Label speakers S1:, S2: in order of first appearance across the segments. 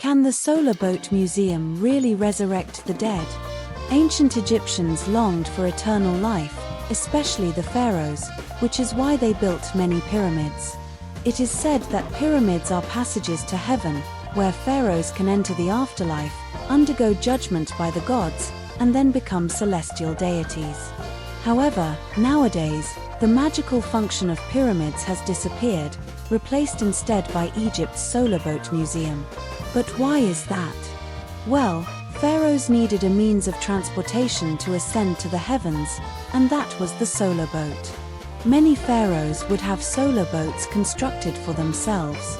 S1: Can the Solar Boat Museum really resurrect the dead? Ancient Egyptians longed for eternal life, especially the pharaohs, which is why they built many pyramids. It is said that pyramids are passages to heaven, where pharaohs can enter the afterlife, undergo judgment by the gods, and then become celestial deities. However, nowadays, the magical function of pyramids has disappeared, replaced instead by Egypt's Solar Boat Museum. But why is that? Well, pharaohs needed a means of transportation to ascend to the heavens, and that was the solar boat. Many pharaohs would have solar boats constructed for themselves.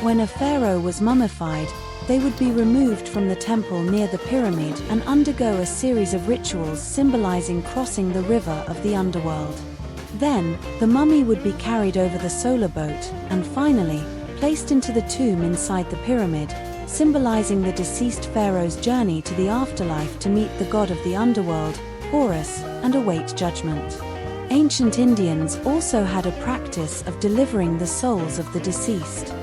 S1: When a pharaoh was mummified, they would be removed from the temple near the pyramid and undergo a series of rituals symbolizing crossing the river of the underworld. Then, the mummy would be carried over the solar boat, and finally, placed into the tomb inside the pyramid, symbolizing the deceased pharaoh's journey to the afterlife to meet the god of the underworld, Horus, and await judgment. Ancient Indians also had a practice of delivering the souls of the deceased.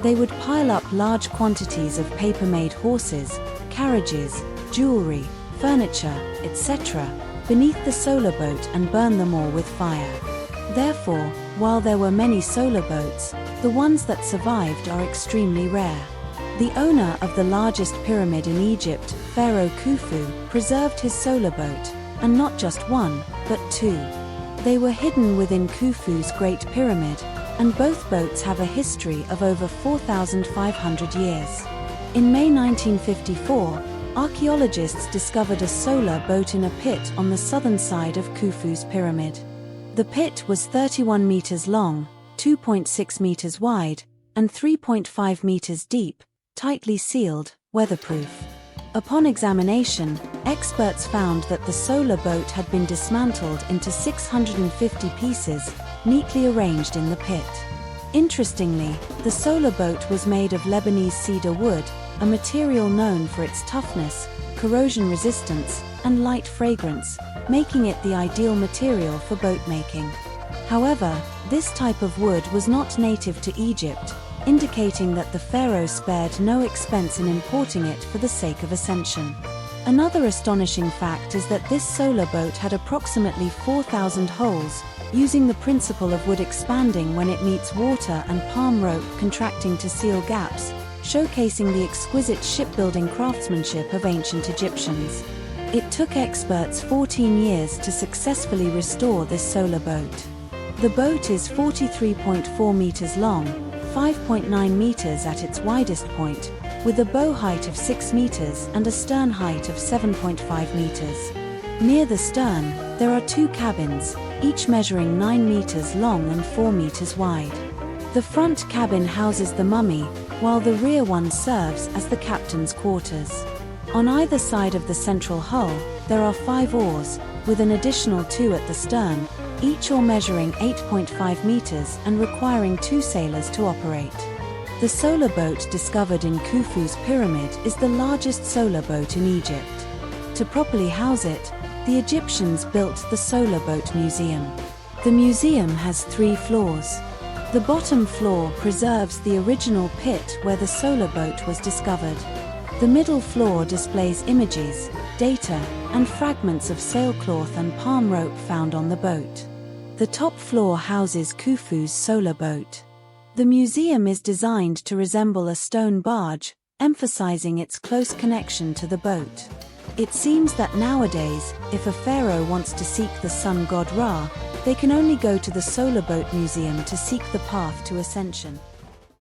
S1: They would pile up large quantities of paper-made horses, carriages, jewelry, furniture, etc., beneath the solar boat and burn them all with fire. Therefore, while there were many solar boats, the ones that survived are extremely rare. The owner of the largest pyramid in Egypt, Pharaoh Khufu, preserved his solar boat, and not just one, but two. They were hidden within Khufu's Great Pyramid, and both boats have a history of over 4,500 years. In May 1954, archaeologists discovered a solar boat in a pit on the southern side of Khufu's pyramid. The pit was 31 meters long, 2.6 meters wide, and 3.5 meters deep, tightly sealed, weatherproof. Upon examination, experts found that the solar boat had been dismantled into 650 pieces, neatly arranged in the pit. Interestingly, the solar boat was made of Lebanese cedar wood, a material known for its toughness, corrosion resistance, and light fragrance, making it the ideal material for boat making. However, this type of wood was not native to Egypt, indicating that the pharaoh spared no expense in importing it for the sake of ascension. Another astonishing fact is that this solar boat had approximately 4,000 holes, using the principle of wood expanding when it meets water and palm rope contracting to seal gaps, showcasing the exquisite shipbuilding craftsmanship of ancient Egyptians. It took experts 14 years to successfully restore this solar boat. The boat is 43.4 meters long, 5.9 meters at its widest point, with a bow height of 6 meters and a stern height of 7.5 meters. Near the stern, there are two cabins, each measuring 9 meters long and 4 meters wide. The front cabin houses the mummy, while the rear one serves as the captain's quarters. On either side of the central hull, there are 5 oars, with an additional 2 at the stern, each oar measuring 8.5 meters and requiring 2 sailors to operate. The solar boat discovered in Khufu's pyramid is the largest solar boat in Egypt. To properly house it, the Egyptians built the Solar Boat Museum. The museum has 3 floors. The bottom floor preserves the original pit where the solar boat was discovered. The middle floor displays images, data, and fragments of sailcloth and palm rope found on the boat. The top floor houses Khufu's solar boat. The museum is designed to resemble a stone barge, emphasizing its close connection to the boat. It seems that nowadays, if a pharaoh wants to seek the sun god Ra, they can only go to the Solar Boat Museum to seek the path to ascension.